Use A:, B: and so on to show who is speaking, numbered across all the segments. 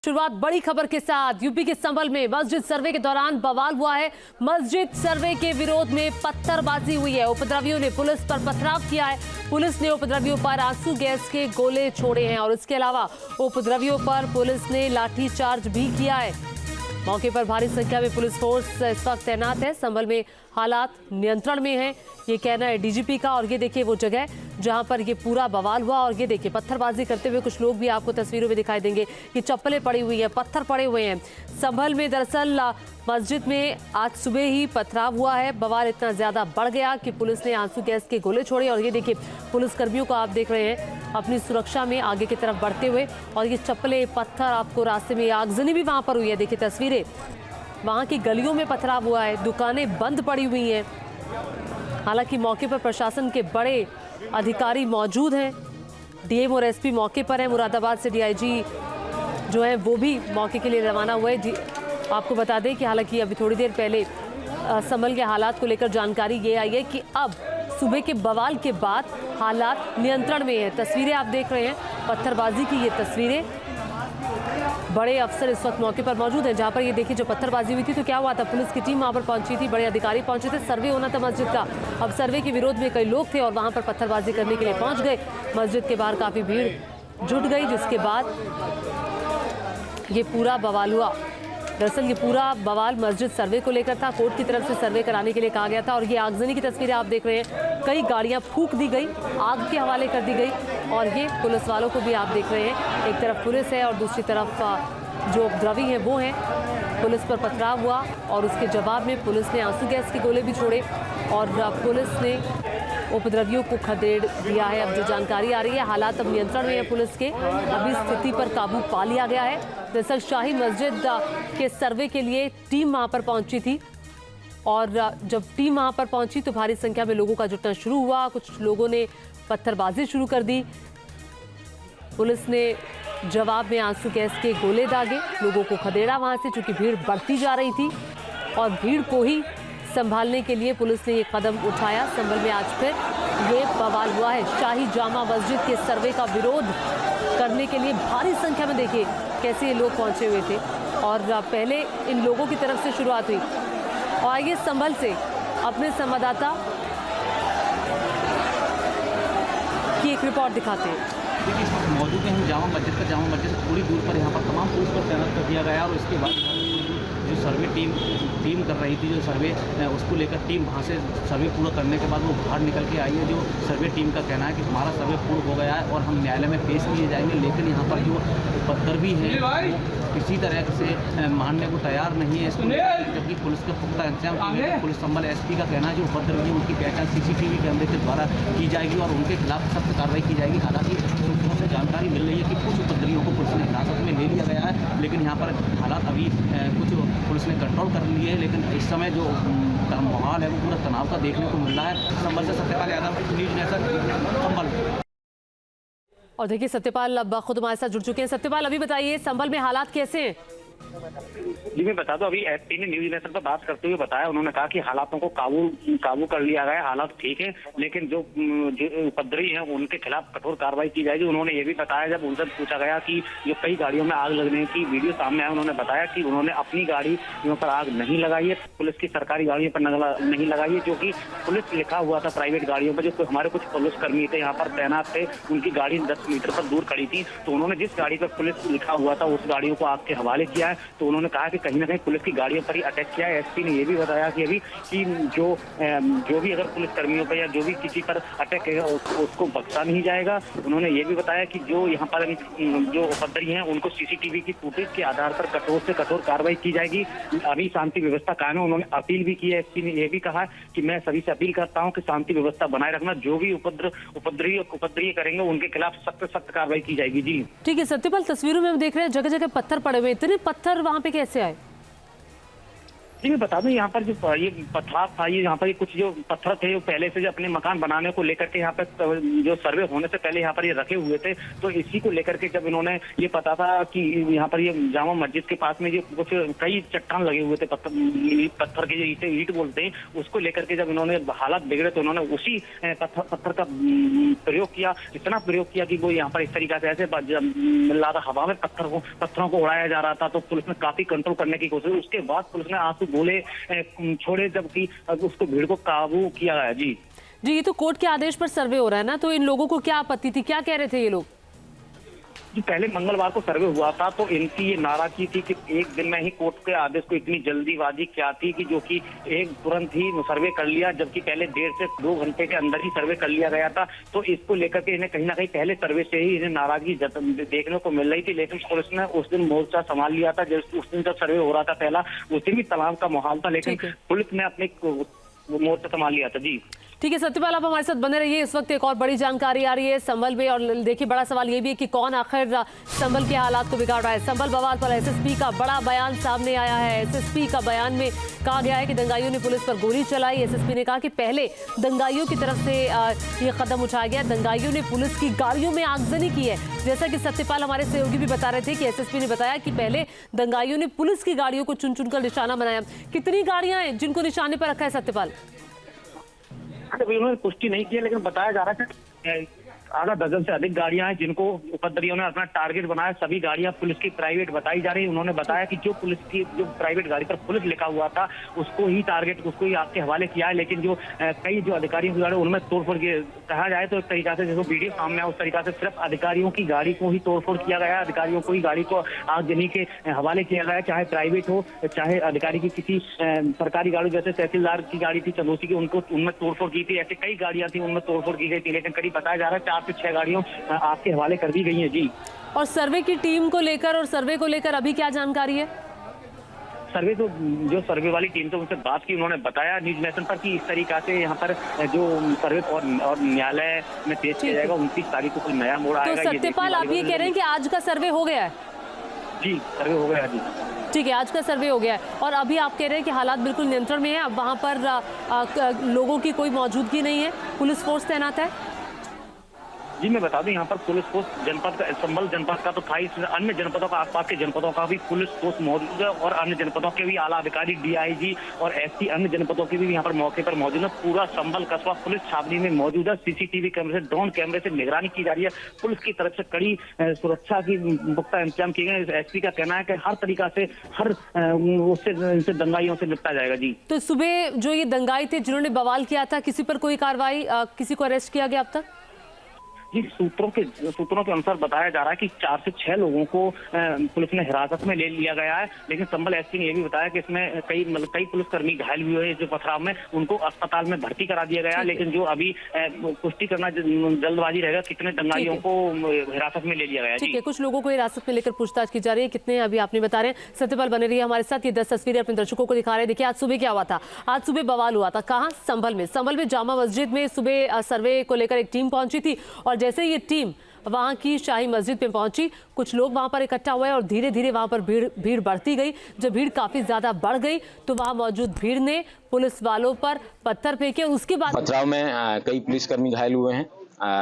A: शुरुआत बड़ी खबर के साथ। यूपी के संभल में मस्जिद सर्वे के दौरान बवाल हुआ है। मस्जिद सर्वे के विरोध में पत्थरबाजी हुई है। उपद्रवियों ने पुलिस पर पथराव किया है। पुलिस ने उपद्रवियों पर आंसू गैस के गोले छोड़े हैं और इसके अलावा उपद्रवियों पर पुलिस ने लाठीचार्ज भी किया है। मौके पर भारी संख्या में पुलिस फोर्स इस वक्त तैनात है। संभल में हालात नियंत्रण में है, ये कहना है डीजीपी का। और ये देखिए वो जगह जहां पर ये पूरा बवाल हुआ और ये देखिए पत्थरबाजी करते हुए कुछ लोग भी आपको तस्वीरों में दिखाई देंगे कि चप्पलें पड़ी हुई हैं, पत्थर पड़े हुए हैं। संभल में दरअसल मस्जिद में आज सुबह ही पथराव हुआ है। बवाल इतना ज्यादा बढ़ गया कि पुलिस ने आंसू गैस के गोले छोड़े और ये देखिए पुलिस कर्मियों को आप देख रहे हैं अपनी सुरक्षा में आगे की तरफ बढ़ते हुए। और ये चप्पलें पत्थर आपको रास्ते में, आगजनी भी वहां पर हुई है। देखिए तस्वीरें, वहां की गलियों में पथराव हुआ है, दुकानें बंद पड़ी हुई हैं। हालांकि मौके पर प्रशासन के बड़े अधिकारी मौजूद हैं। डीएम और एसपी मौके पर हैं। मुरादाबाद से डीआईजी जो है वो भी मौके के लिए रवाना हुए। आपको बता दें कि हालांकि अभी थोड़ी देर पहले संभल के हालात को लेकर जानकारी ये आई है कि अब सुबह के बवाल के बाद हालात नियंत्रण में है। तस्वीरें आप देख रहे हैं, पत्थरबाजी की ये तस्वीरें। बड़े अफसर इस वक्त मौके पर मौजूद हैं। जहां पर ये देखिए जो पत्थरबाजी हुई थी तो क्या हुआ था, पुलिस की टीम वहां पर पहुंची थी, बड़े अधिकारी पहुंचे थे, सर्वे होना था मस्जिद का। अब सर्वे के विरोध में कई लोग थे और वहां पर पत्थरबाजी करने के लिए पहुंच गए। मस्जिद के बाहर काफी भीड़ जुट गई, जिसके बाद ये पूरा बवाल हुआ। दरअसल ये पूरा बवाल मस्जिद सर्वे को लेकर था। कोर्ट की तरफ से सर्वे कराने के लिए कहा गया था। और ये आगजनी की तस्वीरें आप देख रहे हैं, कई गाड़ियां फूंक दी गई, आग के हवाले कर दी गई। और ये पुलिस वालों को भी आप देख रहे हैं, एक तरफ पुलिस है और दूसरी तरफ जो उपद्रवी हैं वो हैं। पुलिस पर पथराव हुआ और उसके जवाब में पुलिस ने आंसू गैस के गोले भी छोड़े और पुलिस ने उपद्रवियों को खदेड़ दिया है। अब जो जानकारी आ रही है, हालात अब नियंत्रण में है पुलिस के। अभी स्थिति पर काबू पा लिया गया है। दरअसल शाही मस्जिद के सर्वे के लिए टीम वहां पर पहुंची थी और जब टीम वहां पर पहुंची तो भारी संख्या में लोगों का जुटना शुरू हुआ। कुछ लोगों ने पत्थरबाजी शुरू कर दी। पुलिस ने जवाब में आंसू गैस के गोले दागे, लोगों को खदेड़ा वहां से, चूंकि भीड़ बढ़ती जा रही थी और भीड़ को ही संभालने के लिए पुलिस ने ये कदम उठाया। संभल में आज फिर ये बवाल हुआ है। शाही जामा मस्जिद के सर्वे का विरोध करने के लिए भारी संख्या में देखिए कैसे ये लोग पहुंचे हुए थे और पहले इन लोगों की तरफ से शुरुआत हुई। और आइए संभल से अपने संवाददाता की एक रिपोर्ट दिखाते हैं।
B: देखिए इस वक्त मौजूद हैं हम जामा मस्जिद से थोड़ी दूर पर यहाँ पर तमाम पुलिस पर तैनात कर दिया गया और उसके बाद जो सर्वे टीम कर रही थी, जो सर्वे उसको लेकर टीम वहाँ से सर्वे पूरा करने के बाद वो बाहर निकल के आई है। जो सर्वे टीम का कहना है कि हमारा सर्वे पूर्ण हो गया है और हम न्यायालय में पेश किए जाएंगे, लेकिन यहाँ पर जो उपद्रवी हैं वो किसी तरह से मानने को तैयार नहीं है इसको, जबकि पुलिस का पुख्ता इंतजाम किया है। पुलिस संभल एसपी का कहना है जो उपद्रवी उनकी पहचान सीसीटीवी कैमरे के द्वारा की जाएगी और उनके खिलाफ सख्त कार्रवाई की जाएगी। हालांकि सूत्रों से जानकारी मिल रही है कि कुछ उपद्रवियों को पुलिस ने हिरासत में ले लिया गया है, लेकिन यहाँ पर हालात अभी कुछ पुलिस ने कंट्रोल कर लिए है। लेकिन इस समय जो माहौल है वो पूरा तनाव का देखने को मिल रहा है। संभल से सत्यपाल यादव, न्यूज़ नेशन, संभल।
A: और देखिए सत्यपाल अब खुद हमारे साथ जुड़ चुके हैं। सत्यपाल, अभी बताइए संभल में हालात कैसे हैं?
C: जी मैं बता दूं, अभी एसपी ने न्यूज नेशन पर बात करते हुए बताया, उन्होंने कहा कि हालातों को काबू कर लिया गया, हालात ठीक है, लेकिन जो उपद्रवी हैं उनके खिलाफ कठोर कार्रवाई की जाएगी। उन्होंने ये भी बताया, जब उनसे पूछा गया कि जो कई गाड़ियों में आग लगने की वीडियो सामने आया, उन्होंने बताया कि उन्होंने अपनी गाड़ियों पर आग नहीं लगाई है, पुलिस की सरकारी गाड़ियों पर नहीं लगाई है, क्योंकि पुलिस लिखा हुआ था प्राइवेट गाड़ियों पर। जो हमारे कुछ पुलिसकर्मी थे यहाँ पर तैनात थे, उनकी गाड़ी 10 मीटर पर दूर खड़ी थी, तो उन्होंने जिस गाड़ी पर पुलिस लिखा हुआ था उस गाड़ियों को आग के हवाले किया है। तो उन्होंने कहा कि कहीं ना कहीं पुलिस की गाड़ियों पर ही अटैक किया है। एसपी ने यह भी बताया कि अभी कि जो भी अगर पुलिस कर्मियों पर या जो भी किसी पर अटैक है उसको बख्शा नहीं जाएगा। उन्होंने ये भी बताया कि जो यहाँ पर जो उपद्रवी हैं उनको सीसीटीवी की फुटेज के आधार पर कठोर से कठोर कार्रवाई की जाएगी। अभी शांति व्यवस्था कायम है। उन्होंने अपील भी की है। एसपी ने यह भी कहा कि मैं सभी से अपील करता हूँ कि शांति व्यवस्था बनाए रखना, जो भी उपद्रवी करेंगे उनके खिलाफ सख्त कार्रवाई की जाएगी। जी
A: ठीक है सत्यपाल, तस्वीरों में हम देख रहे हैं जगह जगह पत्थर पड़े हुए, इतने पत्थर वहां पे कैसे आए?
C: जी मैं बता दूं, यहाँ पर जो ये पथराव था, ये यहाँ पर ये कुछ जो पत्थर थे वो पहले से जो अपने मकान बनाने को लेकर के यहाँ पर जो सर्वे होने से पहले यहाँ पर ये रखे हुए थे। तो इसी को लेकर के जब इन्होंने ये पता था कि यहाँ पर ये जामा मस्जिद के पास में जो कुछ कई चट्टान लगे हुए थे, पत्थर के जो ईंट बोलते हैं, उसको लेकर के जब इन्होंने हालात बिगड़े तो इन्होंने उसी पत्थर का प्रयोग किया। इतना प्रयोग किया कि वो यहाँ पर इस तरीके से ऐसे मिला था, हवा में पत्थरों को उड़ाया जा रहा था। तो पुलिस ने काफी कंट्रोल करने की कोशिश, उसके बाद पुलिस ने आंसू गोले छोड़े, जबकि उसको भीड़ को काबू किया गया। जी
A: ये तो कोर्ट के आदेश पर सर्वे हो रहा है ना, तो इन लोगों को क्या आपत्ति थी, क्या कह रहे थे ये लोग?
C: जी पहले मंगलवार को सर्वे हुआ था, तो इनकी ये नाराजगी थी कि एक दिन में ही कोर्ट के आदेश को इतनी जल्दीबाजी क्या थी कि जो कि एक तुरंत ही सर्वे कर लिया, जबकि पहले 1.5 से 2 घंटे के अंदर ही सर्वे कर लिया गया था। तो इसको लेकर के इन्हें कहीं ना कहीं पहले सर्वे से ही इन्हें नाराजगी देखने को मिल रही थी। लेकिन पुलिस ने उस दिन मोर्चा संभाल लिया था। उस दिन जब सर्वे हो रहा था पहला, उस दिन भी तनाव का माहौल था, लेकिन पुलिस ने अपने मोर्चा संभाल लिया था। जी
A: ठीक है सत्यपाल, आप हमारे साथ बने रहिए। इस वक्त एक और बड़ी जानकारी आ रही है संभल में, और देखिए बड़ा सवाल ये भी है कि कौन आखिर संभल के हालात को बिगाड़ रहा है। संभल बवाल पर एसएसपी का बड़ा बयान सामने आया है। एसएसपी का बयान में कहा गया है कि दंगाइयों ने पुलिस पर गोली चलाई। एसएसपी ने कहा कि पहले दंगाइयों की तरफ से ये कदम उठाया गया, दंगाइयों ने पुलिस की गाड़ियों में आगजनी की है। जैसा कि सत्यपाल हमारे सहयोगी भी बता रहे थे कि एसएसपी ने बताया कि पहले दंगाइयों ने पुलिस की गाड़ियों को चुन चुनकर निशाना बनाया। कितनी गाड़ियां हैं जिनको निशाने पर रखा है सत्यपाल?
C: अभी उन्होंने पुष्टि नहीं की, लेकिन बताया जा रहा है आधा दर्जन से अधिक गाड़ियां हैं जिनको उपद्रवियों ने अपना टारगेट बनाया। सभी गाड़ियां पुलिस की प्राइवेट बताई जा रही है। उन्होंने बताया कि जो पुलिस की जो प्राइवेट गाड़ी पर पुलिस लिखा हुआ था उसको ही टारगेट, उसको ही आपके हवाले किया है। लेकिन जो कई जो अधिकारियों की गाड़ी उनमें तोड़फोड़ कहा जाए तो एक तरीका से जैसे वीडियो सामने आया उस तरीका से सिर्फ अधिकारियों की गाड़ी को ही तोड़फोड़ किया गया है। अधिकारियों को ही गाड़ी को आगजनी के हवाले किया गया है, चाहे प्राइवेट हो चाहे अधिकारी की किसी सरकारी गाड़ी, जैसे तहसीलदार की गाड़ी थी चंदोसी की, उनको उनमें तोड़फोड़ की थी। ऐसे कई गाड़ियां थी उनमें तोड़फोड़ की गई थी। लेकिन करीब बताया जा रहा है 4 से 6 गाड़ियों आपके हवाले कर दी गई है। जी
A: और सर्वे की टीम को लेकर और सर्वे को लेकर अभी क्या जानकारी है?
C: सर्वे तो जो सर्वे वाली टीम से उनसे बात की, उन्होंने बताया न्यूज नेशन पर कि इस तरीका से यहाँ पर जो सर्वे और न्यायालय में पेश किया जाएगा 29 तारीख को कोई नया मोड़ आएगा।
A: तो सत्यपाल आप ये कह रहे हैं कि आज का सर्वे हो गया है?
C: जी सर्वे हो गया। जी
A: ठीक है, आज का सर्वे हो गया है और अभी आप कह रहे हैं कि हालात बिल्कुल नियंत्रण में है। अब वहाँ पर लोगों की कोई मौजूदगी नहीं है, पुलिस फोर्स तैनात है?
C: जी मैं बता दूं, यहाँ पर पुलिस फोर्स जनपद का, संभल जनपद का तो था ही, अन्य जनपदों का, आसपास के जनपदों का भी पुलिस फोर्स मौजूद है और अन्य जनपदों के भी आला अधिकारी, डीआईजी और एसपी अन्य जनपदों के भी यहाँ पर मौके पर मौजूद है। पूरा संभल कस्बा पुलिस छावनी में मौजूद है। सीसीटीवी कैमरे से, ड्रोन कैमरे से निगरानी की जा रही है। पुलिस की तरफ से कड़ी सुरक्षा की पुख्ता इंतजाम किए गए। एसपी का कहना है कि हर तरीका से हर उससे दंगाइयों से निपटा जाएगा। जी
A: तो सुबह जो ये दंगाई थे जिन्होंने बवाल किया था, किसी पर कोई कार्रवाई, किसी को अरेस्ट किया गया अब तक?
C: जी सूत्रों के अनुसार बताया जा रहा है कि 4 से 6 लोगों को पुलिस ने हिरासत में ले लिया गया है। लेकिन संभल एसपी ने यह भी बताया कि इसमें कई पुलिसकर्मी घायल भी हुए जो पथराव में, उनको अस्पताल में भर्ती करा दिया गया। लेकिन जो अभी पुष्टि करना जल्दबाजी रहेगा कितने दंगाइयों को हिरासत में ले लिया गया।
A: ठीक है, कुछ लोगों को हिरासत में लेकर पूछताछ की जा रही है, कितने अभी आपने बता रहे हैं। सत्यपाल बने रहिए हमारे साथ। ये 10 तस्वीरें अपने दर्शकों को दिखा रहे हैं। देखिए आज सुबह क्या हुआ था। आज सुबह बवाल हुआ था, कहाँ? संभल में जामा मस्जिद में सुबह सर्वे को लेकर एक टीम पहुंची थी और जैसे ये टीम वहां की शाही मस्जिद में पहुंची, कुछ लोग वहां पर इकट्ठा हुए और धीरे धीरे वहां पर भीड़ बढ़ती गई। जब भीड़ काफी ज्यादा बढ़ गई तो वहां मौजूद भीड़ ने पुलिस वालों पर पत्थर फेंके। उसके बाद
D: पथराव में कई पुलिसकर्मी घायल हुए हैं।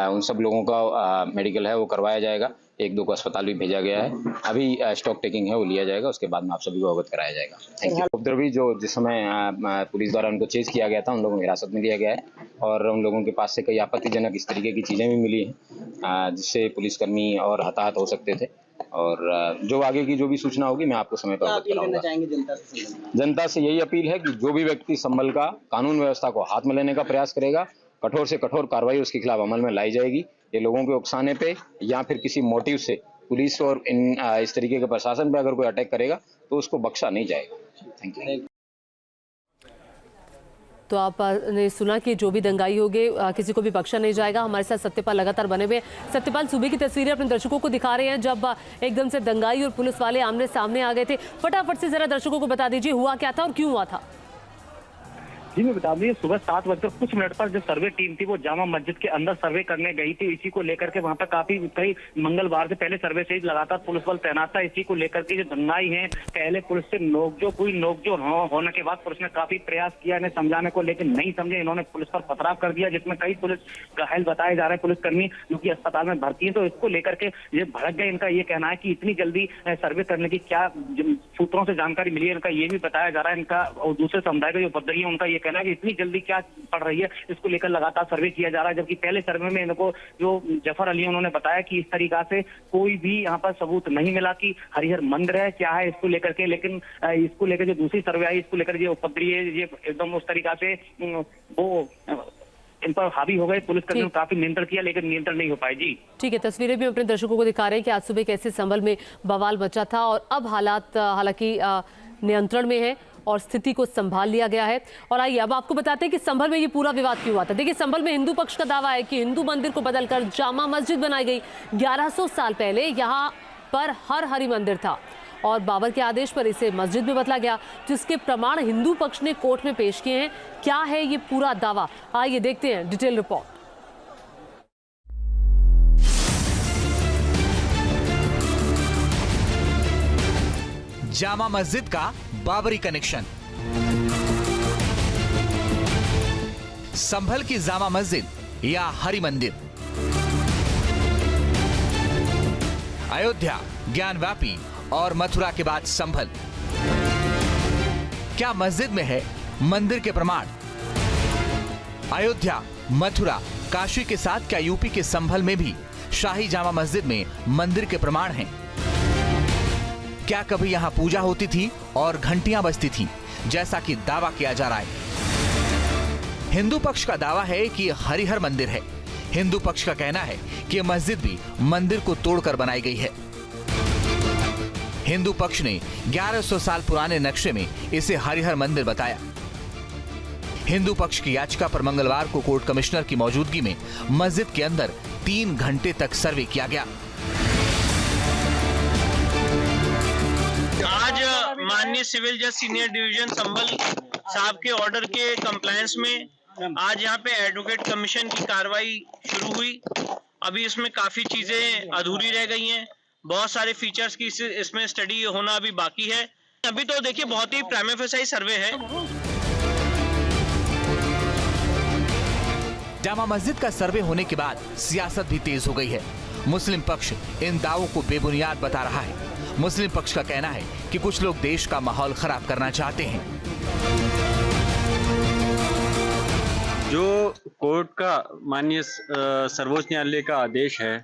D: उन सब लोगों का मेडिकल है वो करवाया जाएगा। 1-2 को अस्पताल भी भेजा गया है। अभी स्टॉक टेकिंग है वो लिया जाएगा, उसके बाद में आप सभी को अवगत कराया जाएगा। Thank you. उपद्रवी जो जिस समय पुलिस द्वारा उनको चेज किया गया था, उन लोगों को हिरासत में लिया गया है और उन लोगों के पास से कई आपत्तिजनक इस तरीके की चीजें भी मिली हैं जिससे पुलिसकर्मी और हताहत हो सकते थे। और जो आगे की जो भी सूचना होगी मैं आपको समय पर अवगत कराऊंगा। जनता से यही अपील है कि जो भी व्यक्ति संभल का कानून व्यवस्था को हाथ में लेने का प्रयास करेगा, कठोर से कठोर कार्रवाई उसके खिलाफ अमल में लाई जाएगी। ये लोगों के उकसाने पे या फिर किसी मोटिव से पुलिस और इस तरीके के प्रशासन पे अगर कोई अटैक करेगा तो उसको बख्शा नहीं जाएगा। Thank you.
A: तो आपने सुना कि जो भी दंगाई होगी किसी को भी बख्शा नहीं जाएगा। हमारे साथ सत्यपाल लगातार बने हुए। सत्यपाल, सुबह की तस्वीरें अपने दर्शकों को दिखा रहे हैं जब एकदम से दंगाई और पुलिस वाले आमने सामने आ गए थे। फटाफट से जरा दर्शकों को बता दीजिए हुआ क्या था और क्यों हुआ था।
C: जी मैं बता दूं, सुबह 7 बजकर कुछ मिनट पर जो सर्वे टीम थी वो जामा मस्जिद के अंदर सर्वे करने गई थी। इसी को लेकर के वहां पर काफी कई मंगलवार से पहले सर्वे से लगातार पुलिस बल तैनात था। इसी को लेकर के जो दंगाई है, पहले पुलिस से नोकझोंक हुई, नोकझोंक होने के बाद पुलिस ने काफी प्रयास किया इन्हें समझाने को, लेकिन नहीं समझे। इन्होंने पुलिस पर पथराव कर दिया, जिसमें कई पुलिस घायल बताए जा रहे हैं पुलिसकर्मी जो कि अस्पताल में भर्ती है। तो इसको लेकर के ये भड़क गए। इनका ये कहना है कि इतनी जल्दी सर्वे करने की क्या सूत्रों से जानकारी मिली है, इनका ये भी बताया जा रहा है। इनका और दूसरे समुदाय के जो उपद्रवी है उनका ये कहना है कि इतनी जल्दी क्या पड़ रही है, इसको लेकर लगातार सर्वे किया जा रहा है। जबकि पहले सर्वे में इनको जो जफर अली उन्होंने बताया कि इस तरीका से कोई भी यहाँ पर सबूत नहीं मिला कि हरिहर मंदिर है क्या है इसको लेकर के। लेकिन इसको लेकर जो दूसरी सर्वे आई, इसको लेकर ये उपद्रवी है, ये एकदम उस तरीका से वो इन पर हावी हो गए। पुलिसकर्मियों ने काफी नियंत्रण किया, लेकिन नियंत्रण नहीं हो पाए। जी
A: ठीक है, तस्वीरें भी अपने दर्शकों को दिखा रहे हैं कि आज सुबह कैसे संभल में बवाल मचा था और अब हालात हालांकि नियंत्रण में है और स्थिति को संभाल लिया गया है। और आइए अब आपको बताते हैं कि संभल में ये पूरा विवाद क्यों हुआ था। देखिए, संभल में हिंदू पक्ष का दावा है कि हिंदू मंदिर को बदलकर जामा मस्जिद बनाई गई। 1100 साल पहले यहाँ पर हर हरि मंदिर था और बाबर के आदेश पर इसे मस्जिद में बदला गया, जिसके प्रमाण हिंदू पक्ष ने कोर्ट में पेश किए हैं। क्या है ये पूरा दावा, आइए देखते हैं डिटेल रिपोर्ट।
E: जामा मस्जिद का बाबरी कनेक्शन। संभल की जामा मस्जिद या हरि मंदिर, अयोध्या, ज्ञानवापी और मथुरा के बाद संभल। क्या मस्जिद में है मंदिर के प्रमाण? अयोध्या, मथुरा, काशी के साथ क्या यूपी के संभल में भी शाही जामा मस्जिद में मंदिर के प्रमाण हैं? क्या कभी यहां पूजा होती थी और घंटियां बजती थीं, जैसा कि दावा किया जा रहा है? हिंदू पक्ष का दावा है कि हरिहर मंदिर है। हिंदू पक्ष का कहना है कि मस्जिद भी मंदिर को तोड़कर बनाई गई है। हिंदू पक्ष ने 1100 साल पुराने नक्शे में इसे हरिहर मंदिर बताया। हिंदू पक्ष की याचिका पर मंगलवार को कोर्ट कमिश्नर की मौजूदगी में मस्जिद के अंदर 3 घंटे तक सर्वे किया गया।
F: आज माननीय सिविल जज सीनियर डिवीजन संभल साहब के ऑर्डर के कंप्लायंस में आज यहाँ पे एडवोकेट कमीशन की कार्रवाई शुरू हुई। अभी इसमें काफी चीजें अधूरी रह गई हैं, बहुत सारे फीचर्स की इसमें स्टडी होना अभी बाकी है। अभी तो देखिए बहुत ही प्राइमा फेसाई सर्वे है।
E: जामा मस्जिद का सर्वे होने के बाद सियासत भी तेज हो गई है। मुस्लिम पक्ष इन दावों को बेबुनियाद बता रहा है। मुस्लिम पक्ष का कहना है कि कुछ लोग देश का माहौल खराब करना चाहते हैं।
G: जो कोर्ट का माननीय सर्वोच्च न्यायालय का आदेश है,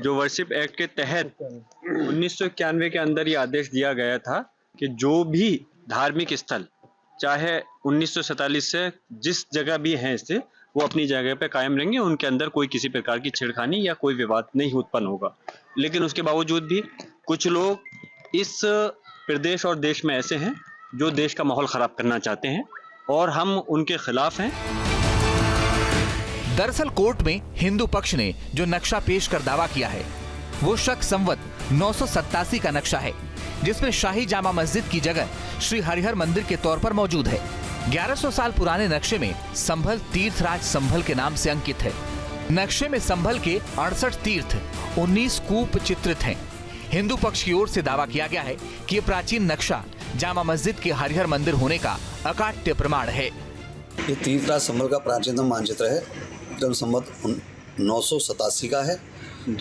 G: जो वर्शिप एक्ट के तहत 1991 के अंदर ये आदेश दिया गया था कि जो भी धार्मिक स्थल चाहे 1947 से जिस जगह भी हैं इससे वो अपनी जगह पे कायम रहेंगे, उनके अंदर कोई किसी प्रकार की छेड़खानी या कोई विवाद नहीं उत्पन्न होगा। लेकिन उसके बावजूद भी कुछ लोग इस प्रदेश और देश में ऐसे हैं जो देश का माहौल खराब करना चाहते हैं और हम उनके खिलाफ हैं।
E: दरअसल कोर्ट में हिंदू पक्ष ने जो नक्शा पेश कर दावा किया है वो शक संवत 987 का नक्शा है, जिसमें शाही जामा मस्जिद की जगह श्री हरिहर मंदिर के तौर पर मौजूद है। 1100 साल पुराने नक्शे में संभल तीर्थराज संभल के नाम से अंकित है। नक्शे में संभल के 68 तीर्थ, 19 कूप चित्रित हैं। हिंदू पक्ष की ओर से दावा किया गया है कि ये प्राचीन नक्शा जामा मस्जिद के हरिहर मंदिर होने का अकाट्य प्रमाण है।
H: ये तीर्थराज संभल का प्राचीनतम मानचित्र है, जन्म संवत 987 का है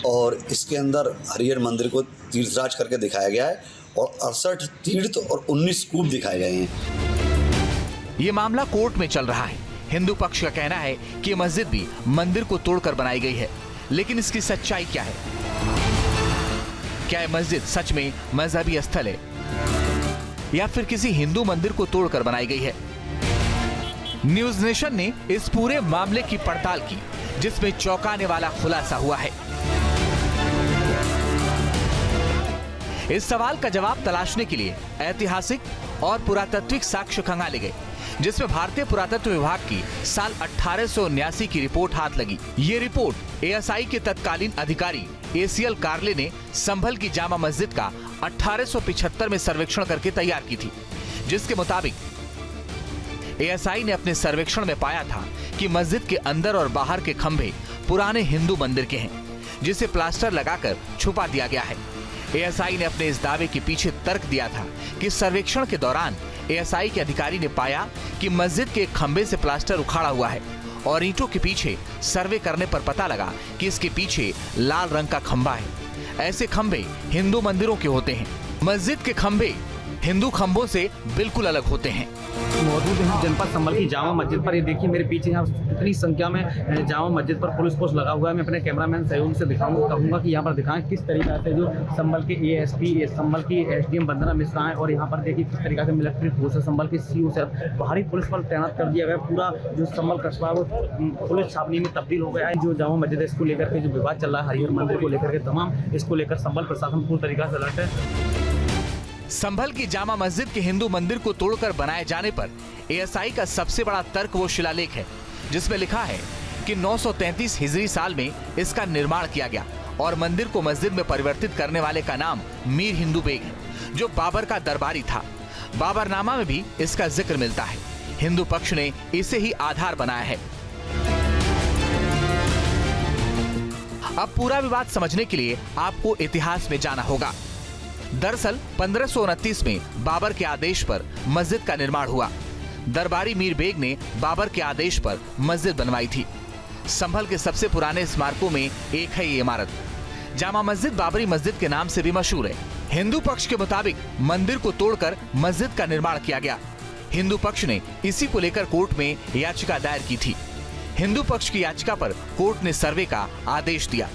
H: और इसके अंदर हरिहर मंदिर को तीर्थराज करके दिखाया गया है और 68 तीर्थ और 19 कूप दिखाए गए हैं।
E: ये मामला कोर्ट में चल रहा है। हिंदू पक्ष का कहना है कि ये मस्जिद भी मंदिर को तोड़कर बनाई गई है, लेकिन इसकी सच्चाई क्या है? क्या ये मस्जिद सच में मजहबी स्थल है या फिर किसी हिंदू मंदिर को तोड़कर बनाई गई है? न्यूज नेशन ने इस पूरे मामले की पड़ताल की, जिसमें चौंकाने वाला खुलासा हुआ है। इस सवाल का जवाब तलाशने के लिए ऐतिहासिक और पुरातात्विक साक्ष्य खंगाले गए, जिसमें भारतीय पुरातत्व विभाग की साल 1879 की रिपोर्ट हाथ लगी। ये रिपोर्ट एएसआई के तत्कालीन अधिकारी एसीएल कार्ले ने संभल की जामा मस्जिद का 1875 में सर्वेक्षण करके तैयार की थी, जिसके मुताबिक एएसआई ने अपने सर्वेक्षण में पाया था कि मस्जिद के अंदर और बाहर के खंभे पुराने हिंदू मंदिर के हैं, जिसे प्लास्टर लगाकर छुपा दिया गया है। एएसआई ने अपने इस दावे के पीछे तर्क दिया था कि सर्वेक्षण के दौरान एएसआई के अधिकारी ने पाया कि मस्जिद के एक खंभे से प्लास्टर उखाड़ा हुआ है और ईंटों के पीछे सर्वे करने पर पता लगा कि इसके पीछे लाल रंग का खंभा है। ऐसे खंभे हिंदू मंदिरों के होते हैं। मस्जिद के खंभे हिंदू खंभों से बिल्कुल अलग होते हैं।
B: मौजूद हैं जनपद संभल की जामा मस्जिद पर। ये देखिए मेरे पीछे यहाँ कितनी संख्या में जामा मस्जिद पर पुलिस पोस्ट लगा हुआ है। मैं अपने कैमरामैन सहयोग से कहूँगा कि यहाँ पर दिखाएं किस तरीके से जो संभल के एएसपी, संभल की एसडीएम वंदना मिश्रा हैं और यहाँ पर देखिए किस तरीके से मिलिट्री फोर्स संभल के सीओ से बाहरी पुलिस पर तैनात कर दिया गया। पूरा जो संभल कस्बा वो पुलिस छावनी में तब्दील हो गया है। जो जामा मस्जिद है इसको लेकर के जो विवाद चल रहा है हरिहर मंदिर को लेकर के तमाम, इसको लेकर संभल प्रशासन पूरी तरीके से अलर्ट है।
E: संभल की जामा मस्जिद के हिंदू मंदिर को तोड़कर बनाए जाने पर एएसआई का सबसे बड़ा तर्क वो शिलालेख है जिसमें लिखा है कि 933 हिजरी साल में इसका निर्माण किया गया और मंदिर को मस्जिद में परिवर्तित करने वाले का नाम मीर हिंदू बेग है, जो बाबर का दरबारी था। बाबरनामा में भी इसका जिक्र मिलता है। हिंदू पक्ष ने इसे ही आधार बनाया है। अब पूरा विवाद समझने के लिए आपको इतिहास में जाना होगा। दरअसल 1529 में बाबर के आदेश पर मस्जिद का निर्माण हुआ। दरबारी मीर बेग ने बाबर के आदेश पर मस्जिद बनवाई थी। संभल के सबसे पुराने स्मारकों में एक है ये इमारत। जामा मस्जिद बाबरी मस्जिद के नाम से भी मशहूर है। हिंदू पक्ष के मुताबिक मंदिर को तोड़कर मस्जिद का निर्माण किया गया। हिंदू पक्ष ने इसी को लेकर कोर्ट में याचिका दायर की थी। हिंदू पक्ष की याचिका पर कोर्ट ने सर्वे का आदेश दिया।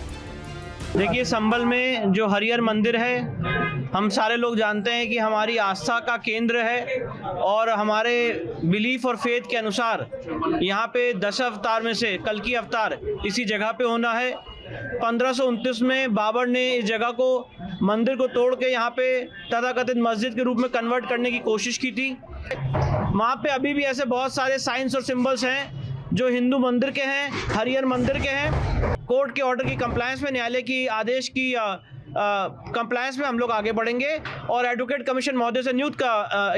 F: देखिए, संभल में जो हरिहर मंदिर है, हम सारे लोग जानते हैं कि हमारी आस्था का केंद्र है और हमारे बिलीफ और फेथ के अनुसार यहाँ पे 10 अवतार में से कल की अवतार इसी जगह पे होना है। 1529 में बाबर ने इस जगह को, मंदिर को तोड़ के यहाँ पे तथाकथित मस्जिद के रूप में कन्वर्ट करने की कोशिश की थी। वहाँ पे अभी भी ऐसे बहुत सारे साइंस और सिंबल्स हैं जो हिंदू मंदिर के हैं, हरिहर मंदिर के हैं। कोर्ट के ऑर्डर की कंप्लायंस में, न्यायालय की आदेश की कंप्लायंस में हम लोग आगे बढ़ेंगे और एडवोकेट कमीशन महोदय से नियुक्त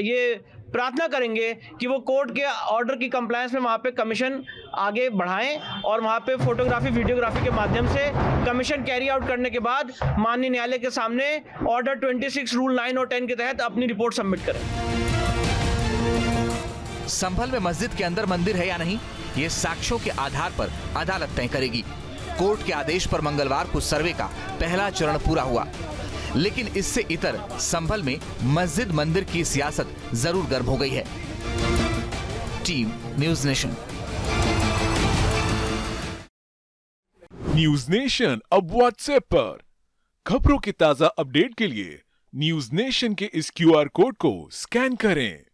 F: ये प्रार्थना करेंगे कि वो कोर्ट के ऑर्डर की कंप्लायंस में वहाँ पे कमीशन आगे बढ़ाएं और वहाँ पे फोटोग्राफी, वीडियोग्राफी के माध्यम से कमीशन कैरी आउट करने के बाद माननीय न्यायालय के सामने ऑर्डर 26 रूल 9 और 10 के तहत अपनी रिपोर्ट सबमिट करें।
E: संभल में मस्जिद के अंदर मंदिर है या नहीं, ये साक्ष्यों के आधार पर अदालत तय करेगी। कोर्ट के आदेश पर मंगलवार को सर्वे का पहला चरण पूरा हुआ, लेकिन इससे इतर संभल में मस्जिद मंदिर की सियासत जरूर गर्म हो गई है। Team news nation.
I: News nation अब व्हाट्सएप पर खबरों की ताजा अपडेट के लिए न्यूज़ नेशन के इस QR कोड को स्कैन करें।